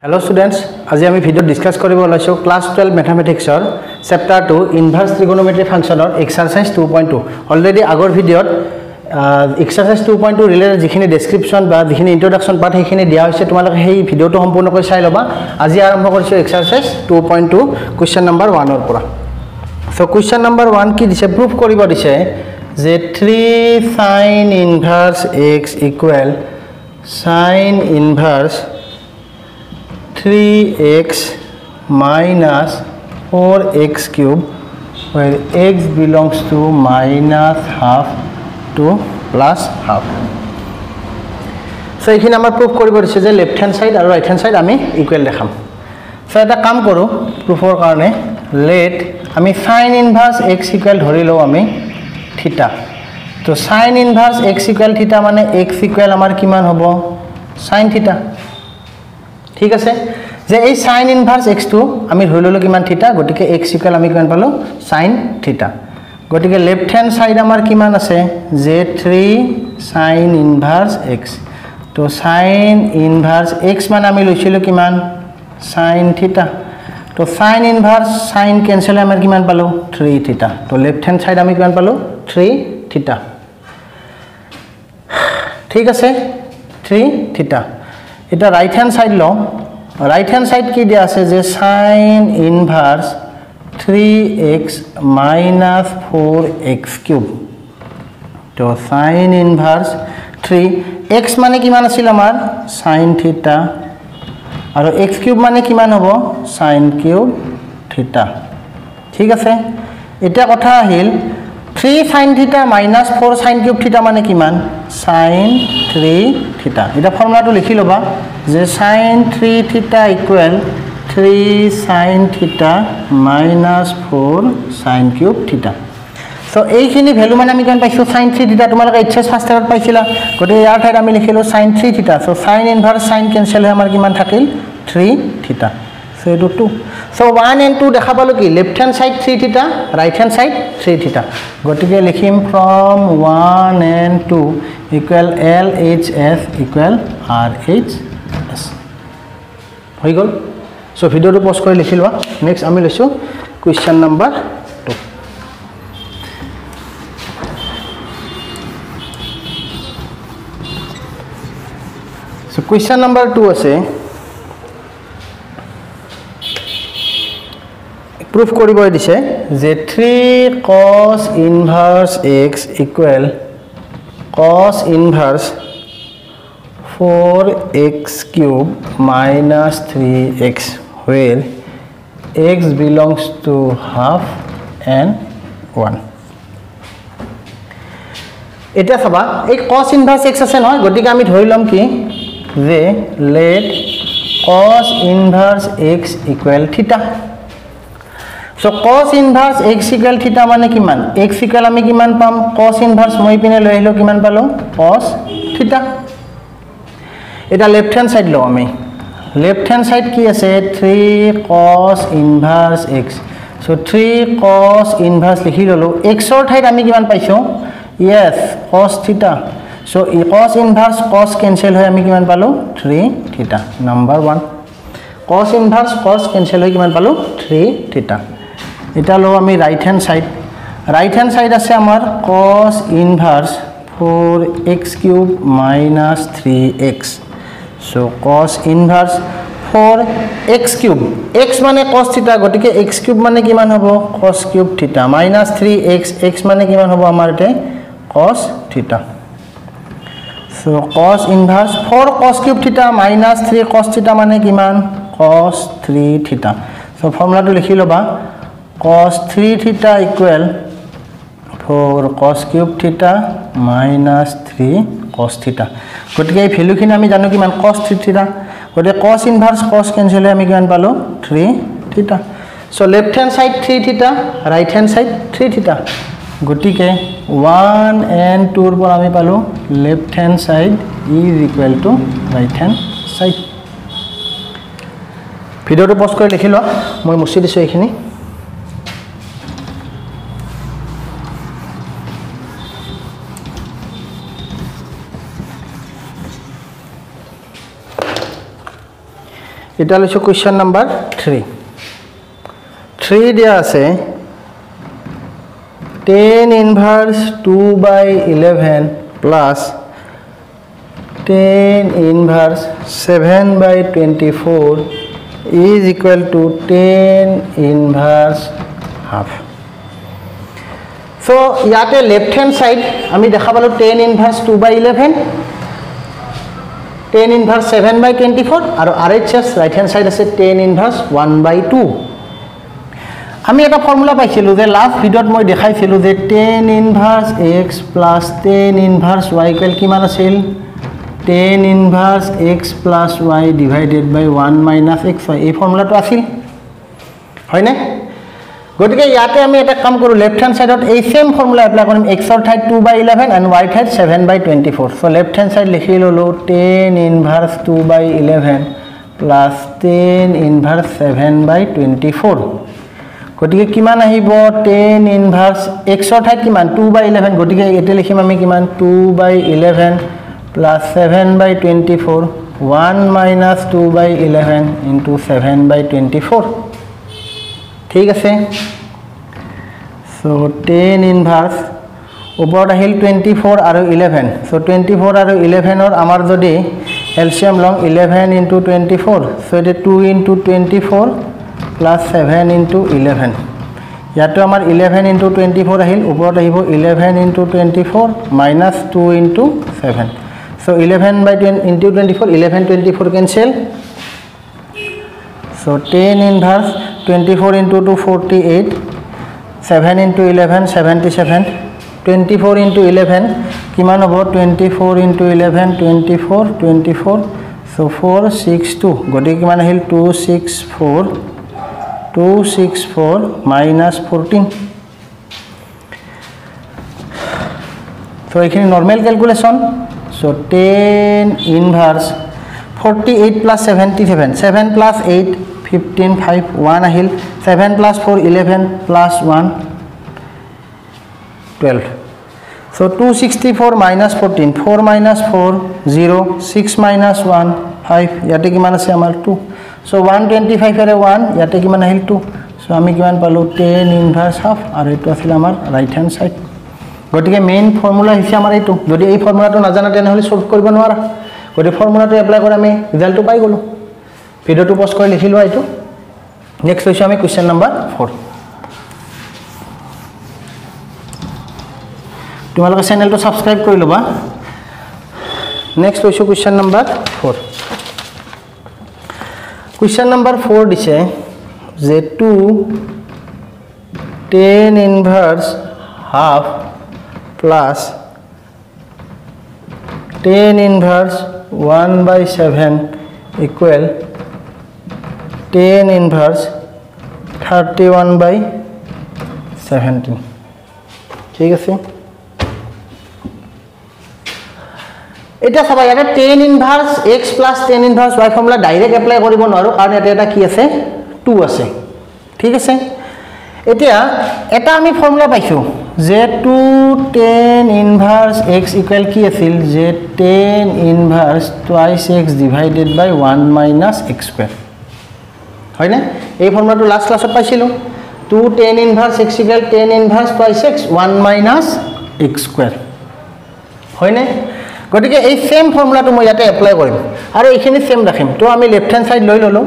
Hello students, আজি আমি video discuss কৰিব লৈছো ক্লাস 12 ম্যাথমেটিক্সৰ চেপ্টাৰ 2 ইনভাৰ্স ট্ৰিগোনোমেট্ৰি ফাংশনৰ এক্সাৰসাইজ 2.2 অলৰেডি আগৰ ভিডিওত এক্সাৰসাইজ 2.2 ৰিলেটেড যিখিনি ডেসক্ৰিপচন বা যিখিনি ইন্ট্ৰোডাকচন পাৰ্ট সেইখিনি দিয়া হৈছে তোমালোকে সেই ভিডিওটো সম্পূৰ্ণকৈ চাই লবা আজি আৰম্ভ কৰিছো এক্সাৰসাইজ 2.2 কোৱেশ্চন নম্বৰ 1 ৰ পৰা সো কোৱেশ্চন নম্বৰ 1 কি দিছে প্ৰুফ কৰিব দিছে যে 3 sin inverse x equal sin inverse 3x minus 4x cube where x belongs to minus half to plus half. So এখানে আমরা প্রুফ কৰিব দিছে যে লেফট হ্যান্ড সাইড আৰু ৰাইট হ্যান্ড সাইড আমি ইকুয়াল দেখাম সো এটা কাম কৰো প্ৰুফৰ কাৰণে লেট আমি sin inverse x equal ধৰি লও আমি থিটা তো sin inverse x equal থিটা মানে x equal আমাৰ কিমান হ'ব sin থিটা ঠিক আছে যে এই sin inverse x টো আমি ধৰি ললো কিমান থিটা গটিকে x ইকুয়াল আমি কিমান পালো sin থিটা গটিকে লেফট হ্যান্ড সাইড আমাৰ কিমান আছে যে 3 sin inverse x তো sin inverse x মানে আমি লৈছিলো কিমান sin থিটা তো sin inverse sin ক্যান্সেল আমাৰ কিমান পালো 3 থিটা তো লেফট হ্যান্ড সাইড আমি কিমান পালো 3 থিটা ঠিক আছে 3 থিটা এটা রাইট হ্যান্ড সাইড লো রাইট হ্যান্ড সাইড কি দিয়া আছে যে sin inverse 3x minus 4x cube তো sin inverse 3 x মানে কিমান আছিল আমাৰ sin theta আৰু x cube মানে কিমান হ'ব sin cube theta ঠিক আছে এটা কথা আহিল 3 sin theta minus 4 sin cube theta মানে কিমান sin 3 theta এটা ফর্মুলাটো লিখি লবা যে sin 3 theta equal 3 sin theta minus 4 sin cube theta so এইখিনি ভ্যালু মানে আমি কোন পাইছো sin 3 theta তোমালোকে এইচএস ফার্স্ট ইয়াৰত পাইছিলা গটে ইয়াৰ ঠাইত আমি লিখিলো sin 3 theta so sin inverse sin cancel হয় আমাৰ কিমান থাকিল 3 theta সো এটো 2 সো 1 and 2 দেখা পালো কি left hand side 3 theta right hand side 3 theta গটিকে লিখিম from 1 and 2 equal LHS equal RHS হৈ গল সো ভিডিওটো পজ কৰি লিখি লোৱা নেক্সট আমি লৈছো question number 2 so question number 2 আছে প্ৰুফ কৰিব দিছে যে 3 cos inverse x equal cos inverse 4x cube minus 3x where x belongs to half and 1 এটা সবা এই cos inverse x আছে নহয় গটিকে আমি ধৰি লম কি যে let cos inverse x equal theta so cos inverse x equal theta মানে কিমান x equal আমি কিমান পাম cos inverse মই পিনে লৈ আহিলো কিমান পালো cos theta এটা লেফট হ্যান্ড সাইড লো আমি লেফট হ্যান্ড সাইড কি আছে 3 cos inverse x so 3 cos inverse লিখি ললো x ৰ ঠাইত আমি কিমান পাইছো yes cos theta so cos inverse cos cancel হয় আমি কিমান পালো 3 theta number 1 cos inverse cos cancel হয় কিমান পালো 3 theta এটা লো আমি রাইট হ্যান্ড সাইড আছে আমাৰ cos inverse 4x cube minus 3x so cos inverse 4x cube x মানে cos theta গটিকে x cube মানে কিমান হ'ব cos cube theta minus 3x x মানে কিমান হ'ব আমাৰ এতে cos theta so cos inverse 4 cos cube theta minus 3 cos theta মানে কিমান cos 3 theta so ফৰ্মুলাটো লিখি লবা cos 3 theta equal 4 cos cube theta minus 3 cos theta গটিকে এই ভ্যালুখিনি আমি জানো কিমান cos 3 theta গটিকে cos inverse cos cancel আমি কিমান পালো 3 theta so left hand side 3 theta right hand side 3 theta গটিকে 1 and 2 ৰ পৰা আমি পালো left hand side is equal to right hand side ভিডিওটো পজ কৰি লিখি লোৱা মই মুছি দিছো এইখিনি এটা লৈছো কোৱেশ্চন নাম্বাৰ 3 3 দিয়া আছে tan inverse 2/11 plus tan inverse 7/24 is equal to tan inverse half. So ইয়াতে left hand side আমি দেখা পালো tan inverse 2/11 tan inverse 7/24 আৰু RHS right hand side আছে tan inverse 1/2. আমি এটা ফর্মুলা পাইছিলো যে লাস্ট ভিডিওত মই দেখাইছিলো যে tan inverse x plus tan inverse y equal কিমান আছিল tan inverse x plus y divided by 1 minus xy এই ফর্মুলাটো আছিল হয় না গতিকে ইয়াতে আমি এটা কাম কৰো লেফট হ্যান্ড সাইডত এই সেম ফৰ্মুলা এপ্লাই কৰিম x ৰ ঠাইত 2/11 and y ঠাইত 7/24 সো লেফট হ্যান্ড সাইড লিখি ললো tan inverse 2/11 plus tan inverse 7/24 গটিকে কিমান আহিব tan inverse x ৰ ঠাইত কিমান 2/11 গটিকে এতে লিখিম আমি কিমান 2/11 plus 7/24 1 minus 2/11 into 7/24 ঠিক আছে so tan inverse ওপৰত আহিল 24 আৰু 11 so 24 আৰু 11 ৰ আমাৰ যদি এলসিয়াম লং 11 into 24 so এটা 2 into 24 plus 7 into 11 ইয়াতো আমাৰ 11 into 24 আহিল ওপৰত আহিব 11 into 24 minus 2 into 7 so 11 by 20 into 24 11 24 cancel so tan inverse 24 into 2 48 7 into 11 77 24 into 11 কিমান হ'ব 24 into 11 24 24 so 462 গটি কিমান আহিল 264 minus 14 so এখানে normal calculation so tan inverse 48 plus 77 7 plus 8 15 5 1 ahil 7 plus 4 11 plus 1 12 so 264 minus 14 4 minus 4 0 6 minus 1 5 yate kiman ase amar 2 so 125 ere 1 yate kiman ahil 2 so ami kiman palo tan inverse half aru etu asil amar right hand side gotike main formula hise amar etu jodi ei formula to na jana tene hole solve koribo nwara goti formula to apply kore ami result to pai golo video to post kore likhilo etu next hoise ami question number 4 তোমালোকে channel তো subscribe কৰি লবা next হৈছে question number 4 question number 4 দিছে যে 2 tan inverse half plus tan inverse 1/7 equal tan inverse 31/17 ঠিক আছে এটা সবাই এটা tan inverse x plus tan inverse y formula direct apply কৰিব নোৱাৰো কাৰণ এটা কি আছে 2 আছে ঠিক আছে এতিয়া এটা আমি ফর্মুলা পাইছো যে 2 tan inverse x equal কি আছিল যে tan inverse twice x divided by 1 minus x square হয় না এই ফর্মুলাটো লাস্ট ক্লাসত পাইছিলো 2 tan inverse x equal tan inverse twice x 1 minus x square হয় না গটিকে এই সেম ফর্মুলাটো মই ইয়াতে এপ্লাই কৰিম আৰু এইখিনি সেম ৰাখিম তো আমি লেফট হ্যান্ড সাইড লৈ ললো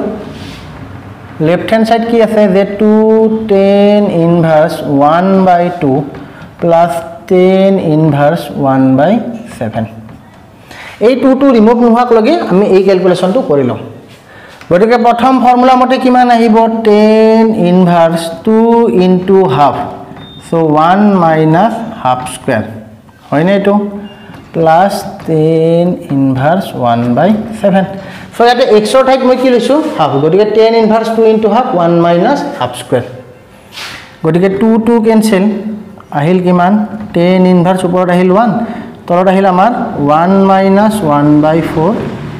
লেফট হ্যান্ড সাইড কি আছে যে 2 tan inverse 1/2 plus tan inverse 1/7 এই 2 to রিমুভ নোহাক লগে আমি এই ক্যালকুলেশনটো কৰি লম গটিকে প্ৰথম ফর্মুলা মতে কিমান আহিব tan inverse 2 into half so 1 minus half square হয় না এটো plus tan inverse 1/7 so yate x or ঠাইত মই কি লৈছো half গটিকে tan inverse 2 into half 1 minus half square গটিকে 2 cancel আহিল কিমান tan inverse ওপৰত আহিল 1 তলত আহিল আমাৰ 1 minus 1/4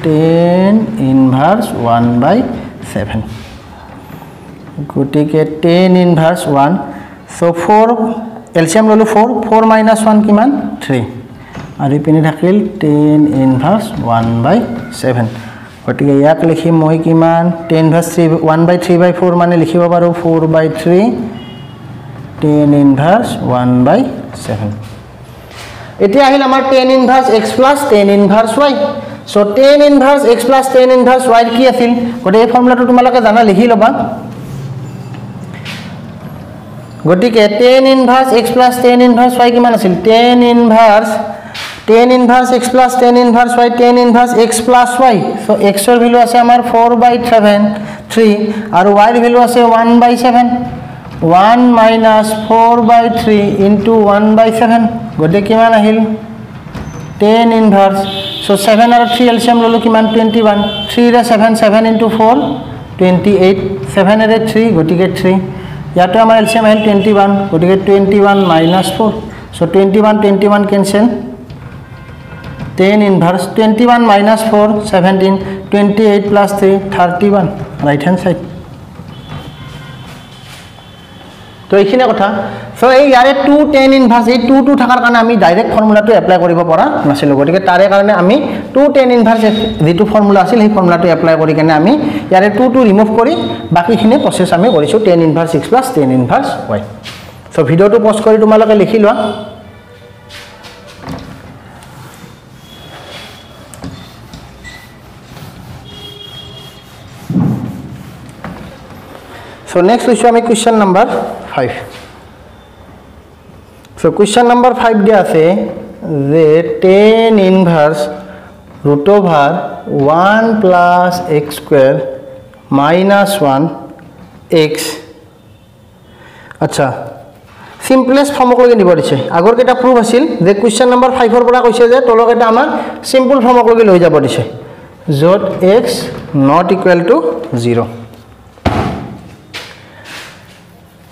tan inverse 1/7 গটিকে tan inverse 1 so 4 LCM ললো 4 minus 1 কিমান 3 আৰু ইপিনে থাকিল tan inverse 1/7 গতিকে ইয়াক লিখিম মই কিমান tan inverse 1/3/4 মানে লিখিব পাৰো 4/3 tan inverse 1/7 এতিয়া আহিল আমাৰ tan inverse x plus tan inverse y so tan inverse x plus tan inverse y কি আছিল গটে এই ফৰ্মুলাটো তোমালোকে জানা লিখি লবা গটিকে tan inverse x plus tan inverse y কিমান আছিল tan inverse x plus tan inverse y tan inverse x plus y so x ৰ ভ্যালু আছে আমাৰ 4/3 আৰু y ৰ ভ্যালু আছে 1/7 1 minus 4/3 into 1/7 গটে কিমান আহিল tan inverse so 7 আৰু 3 LCM ললো কিমান 21 3 ৰে 7 7 into 4 28 7 ৰে 3 গটিকে 3 ইয়াতো আমাৰ LCM আহিল 21 গটিকে 21 minus 4 so 21 cancel tan inverse 21 minus 4 17 28 plus 3 31 right hand side তো এইখিনি কথা সো এই ইয়াৰে 2 tan inverse এই 2 থাকাৰ কাৰণে আমি ডাইৰেক্ট ফৰ্মুলাটো এপ্লাই কৰিব পৰা নাছিল গতিকে তাৰে কাৰণে আমি 2 tan inverse যেটো ফৰ্মুলা আছিল সেই ফৰ্মুলাটো এপ্লাই কৰি কেনে আমি ইয়াৰে 2 ৰিমুভ কৰি বাকিখিনি প্ৰসেছ আমি কৰিছো tan inverse x plus tan inverse y so ভিডিওটো পজ কৰি তোমালোকে লিখি লোৱা So next we show me question number 5. So question number 5 dia ase the tan inverse root over 1 plus x square minus 1 x. Acha simplest form ok loge nibo diche agor keta proof asil je question number 5 or pora koise je tolok eta amar simple form ok loge loi jabo diche jot x not equal to 0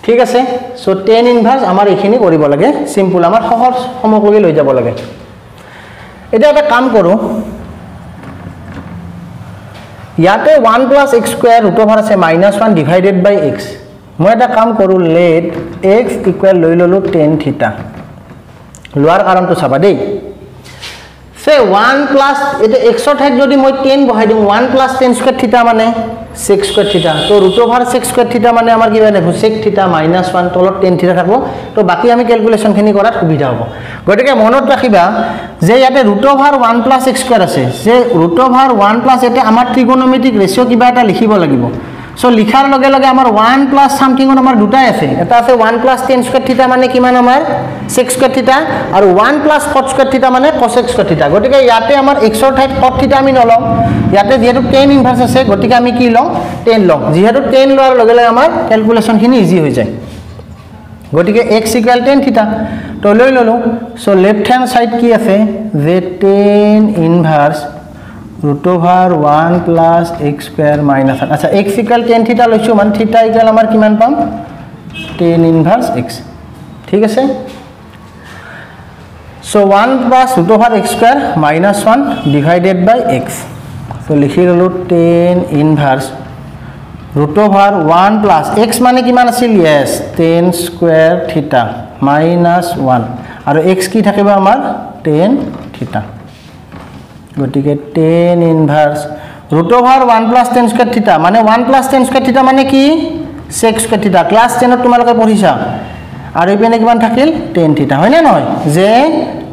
ঠিক আছে so tan inverse আমাৰ এখিনি কৰিব লাগে simple আমাৰ সহজ সমকলকে লৈ যাব লাগে এটা এটা কাম কৰো ইয়াতে 1 plus x square root over আছে -1 divided by x মই এটা কাম কৰো let x equal লৈ ললো tan theta লোৱাৰ কাৰণটো চাবা দেই সে 1 plus এটা x ৰ ঠাইত যদি মই 10 বহাই দিম 1 plus tan square theta মানে sec square theta তো root over sec square theta মানে আমাৰ কি হয় দেখো sec theta -1 তলত tan theta থাকব তো বাকি আমি ক্যালকুলেশন খিনি কৰাত সুবিধা হ'ব গটিকে মনত ৰাখিবা যে ইয়াতে root over 1 plus x square আছে যে root over 1 plus এটা আমাৰ trigonometric ratio কিবা এটা লিখিব লাগিব সো লিখাৰ লগে লগে আমাৰ 1 plus something আমাৰ দুটাই আছে এটা আছে 1 plus tan square theta মানে কিমান আমাৰ sec square theta আৰু 1 plus cot square theta মানে cosec square theta গটিকে ইয়াতে আমাৰ x ৰ ঠাইত cot theta আমি নলম ইয়াতে যেহেতু tan inverse আছে গটিকে আমি কি লম tan লম যেহেতু tan লোৱাৰ লগে লগে আমাৰ ক্যালকুলেশন খিনি ইজি হৈ যায় গটিকে x equal tan theta তো লৈ ললো সো লেফট হ্যান্ড সাইড কি আছে যে tan inverse root over 1 plus x square minus 1 আচ্ছা x equal tan theta লৈছো মানে theta equal আমাৰ কিমান পাম tan inverse x ঠিক আছে so 1 plus root over x square minus 1 divided by x so লিখি ললো tan inverse root over 1 plus x মানে কিমান আছিল yes tan square theta minus 1 আৰু x কি থাকিব আমাৰ tan theta গটিকে tan inverse root over 1 plus tan square theta মানে 1 plus tan square theta মানে কি sec square theta ক্লাস 10 ত তোমালোকে পঢ়িছা আৰু ইপিনে কিমান থাকিল tan theta হয় না নহয় যে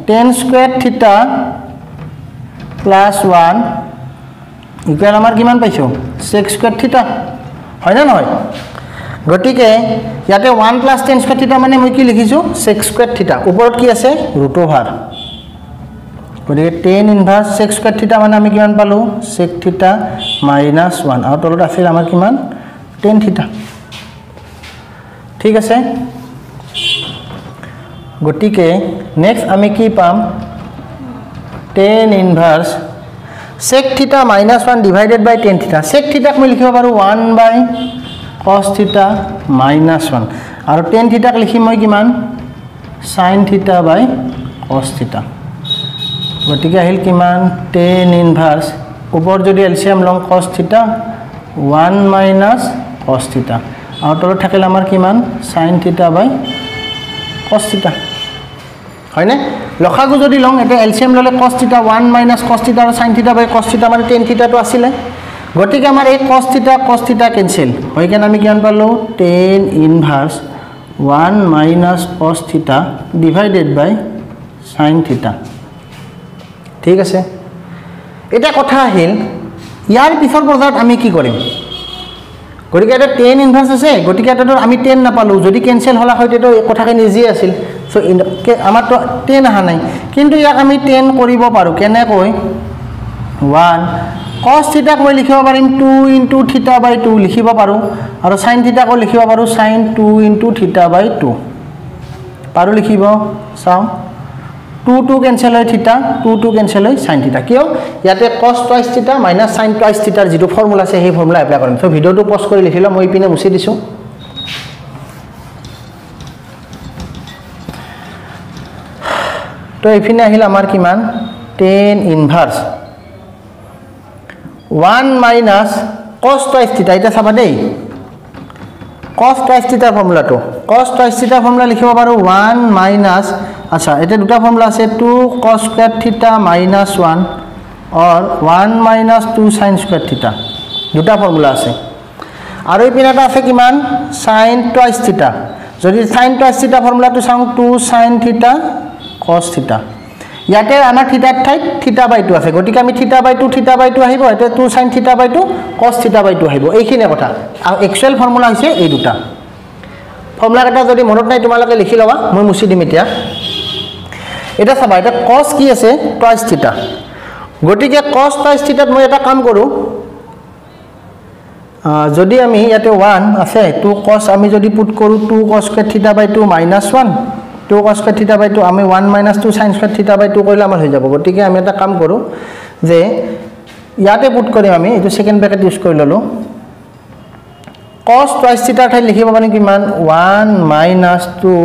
tan square theta plus 1 equal আমাৰ কিমান পাইছো sec square theta হয় না নহয় গটিকে ইয়াতে 1 plus tan square theta মানে মই কি লিখিছো sec square theta ওপৰত কি আছে root over গটিকে tan inverse sec square theta মানে আমি কিমান পালো sec theta minus 1 আৰু তলত আছিল আমাৰ কিমান tan theta ঠিক আছে গটিকে নেক্সট আমি কি পাম tan inverse sec theta minus 1 divided by tan theta sec theta মই লিখিব পাৰো 1 by cos theta minus 1 আৰু tan theta লিখি মই কিমান sin theta by cos theta গটিকে আহিল কিমান tan inverse ওপৰ যদি এলসিয়াম লং cos theta 1 minus cos theta আৰু তলত থাকিল আমাৰ কিমান sin theta by cos theta হয়নে লখাগু যদি লং এটা এলসিএম ললে cos θ 1 - cos θ আৰু sin θ বাই cos θ মানে tan θ টো আছিল গটিকে আমাৰ এই cos θ ক্যান্সেল হৈ কেন আমি কিমান পালো tan ইনভার্স 1 - cos θ ডিভাইডেড বাই sin θ ঠিক আছে এটা কথা আহিল ইয়াৰ পিছৰ পৰ্যায়ত আমি কি কৰিম গটিকে এটা tan ইনভার্স আছে গটিকে এটা আমি tan নাপালো যদি ক্যান্সেল হলা হয় তেটো কথাকে নিজে আছিল সো আমাৰ তো tan আহা নাই কিন্তু ইয়াক আমি tan কৰিব পাৰো কেনে কই 1 cos θ কই লিখিব পাৰিম 2 * θ/2 লিখিব পাৰো আৰু sin θ কই লিখিব পাৰো sin 2 * θ/2 পাৰো লিখিব চাও 2 cancel হয় θ 2 cancel হয় sin θ কিয় ইয়াতে cos twice θ - sin twice θ ৰ যেটো ফৰ্মুলা আছে সেই ফৰ্মুলা এপ্লাই কৰিম সো ভিডিওটো পজ কৰি লিখিলা মই পিনে মুছি দিছো তো এফিনে আহিল আমাৰ কিমান tan ইনভার্স 1 - cos twice θ এটা চাবা দেই cos twice θ ফৰ্মুলাটো cos twice θ ফৰ্মুলা লিখিব পাৰো 1 - আচ্ছা এটা দুটা ফৰ্মুলা আছে 2 cos square θ - 1 or 1 - 2 sin square θ দুটা ফৰ্মুলা আছে আৰু এই পিনাটা আছে কিমান sin twice θ যদি sin twice θ ফৰ্মুলাটো চাও 2 sin θ cos θ ইয়াতে আমাৰ θ ঠাইত θ/2 আছে গটিকে আমি θ/2 আহিব এটা 2 sin θ/2 cos θ/2 আহিব এইখিনি কথা আৰু একচুয়াল ফৰ্মুলা হৈছে এই দুটা ফৰ্মুলা এটা যদি মনত নাই তোমালোকে লিখি লবা মই মুছি দিম এটা চাবা এটা cos কি আছে twice θ গটিকে cos twice θ মই এটা কাম কৰো যদি আমি ইয়াতে 1 আছে 2 cos আমি যদি পুট কৰো 2 cos square θ/2 - 1 2 cos square θ/2 আমি 1 - 2 sin square θ/2 কৰিলে আমাৰ হৈ যাব গটিকে আমি এটা কাম কৰো যে ইয়াতে পুট কৰিম আমি এটো সেকেন্ড ব্ৰ্যাকেট ইউজ কৰি ললো cos twice θ ঠাই লিখিব মানে কিমান 1 - 2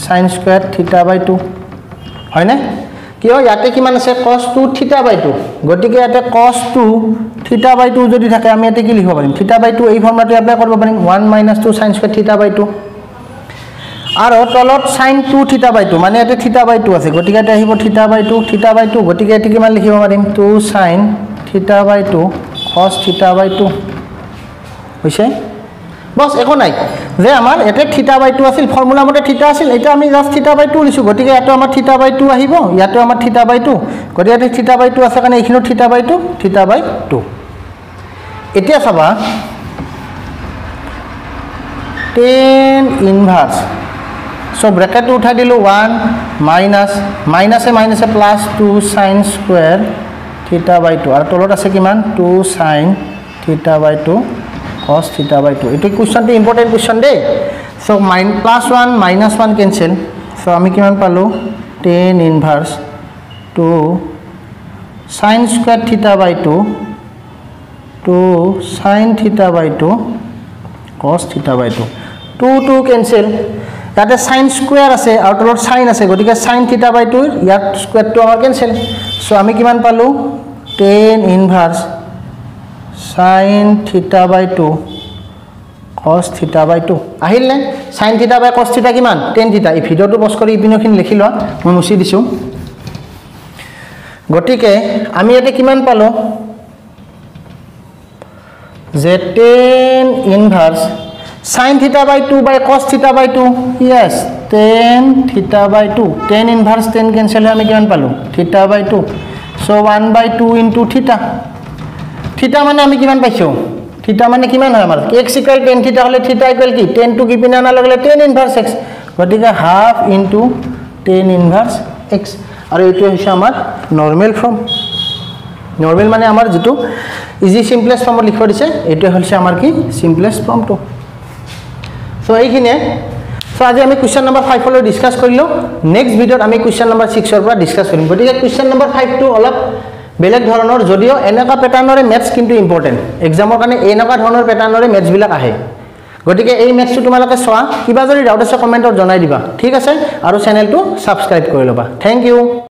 sin square θ/2 হয় না কিয় ইয়াতে কিমান আছে cos 2 θ/2 গটিকে ইয়াতে cos 2 θ/2 যদি থাকে আমি ইয়াতে কি লিখিব পাৰিম θ/2 এই ফৰ্মুলাটো এপ্লাই কৰিব পাৰিম 1 - 2 sin square θ/2 আৰু তলত sin 2 θ/2 মানে ইয়াতে θ/2 আছে গটিকে এটা আহিব θ/2 গটিকে এটি কিমান লিখিব পাৰিম 2 sin θ/2 cos θ/2 হৈছে বস একো নাই যে আমাৰ এতে θ/2 আছিল ফৰ্মুলা মতে θ আছিল এটা আমি জাস্ট θ/2 লিখো গটিকে এটো আমাৰ θ/2 আহিব ইয়াতে আমাৰ θ/2 গটিকে এতে θ/2 আছে কাৰণে এইখিনো θ/2 এতিয়া চাবা tan ইনভার্স সো ব্র্যাকেট উঠাই দিলো 1 মাইনাসে প্লাস 2 sin square θ/2 আৰু তলত আছে কিমান 2 sin θ/2 cos θ/2 এটো কোৱেশ্চনটো ইম্পৰ্টেন্ট কোৱেশ্চন দে সো +1 -1 ক্যান্সেল সো আমি কিমান পালো tan inverse 2 sin square θ/2 2 sin θ/2 cos θ/2 2 cancel তাতে sin স্কয়ার আছে আৰু তলত sin আছে গটিকে sin θ/2 ইয়াত স্কয়াৰটো আমাৰ ক্যান্সেল সো আমি কিমান পালো tan ইনভার্স sin θ/2 cos θ/2 আহিল নে sin θ/ cos θ কিমান tan θ এই ভিডিওটো পজ কৰি ইপিনখিন লিখি লোৱা মই মুছি দিছো গটিকে আমি ইয়াতে কিমান পালো যে tan inverse sin θ/2 by cos θ/2 yes tan θ/2 tan inverse tan cancel আমি কিমান পালো θ/2 so 1/2 into θ মানে আমি কিমান পাইছো θ মানে কিমান হয় আমাৰ x = tan θ হলে θ = কি tan to কি পিনে আনা লাগলে tan inverse x গটিকে half into tan inverse x আৰু এটো হৈছে আমাৰ নৰমাল ফৰ্ম নৰমাল মানে আমাৰ যেটো ইজি সিম্পলেস্ট ফৰ্মত লিখা দিছে এটো হৈছে আমাৰ কি সিম্পলেস্ট ফৰ্মটো So এইখিনে সো আজি আমি কোৱেশ্চন নম্বৰ 5 লৈ ডিসকাস কৰিলো নেক্সট ভিডিওত আমি কোৱেশ্চন নম্বৰ 6 ৰ পৰা ডিসকাস কৰিম গতিকে কোৱেশ্চন নম্বৰ 5 টো অলপ বেলেগ ধৰণৰ যদিও এনেকা প্যাটাৰ্ণৰে ম্যাথছ কিন্তু ইম্পৰ্টেন্ট এক্সামৰ কাৰণে এনেকা ধৰণৰ প্যাটাৰ্ণৰে ম্যাথছ বিলাক আহে গতিকে এই ম্যাথছটো তোমালোকে চোৱা কিবা যদি ডাউট আছে কমেন্টত জনাই দিবা ঠিক আছে আৰু চেনেলটো সাবস্ক্ৰাইব কৰি লবা থ্যাংক ইউ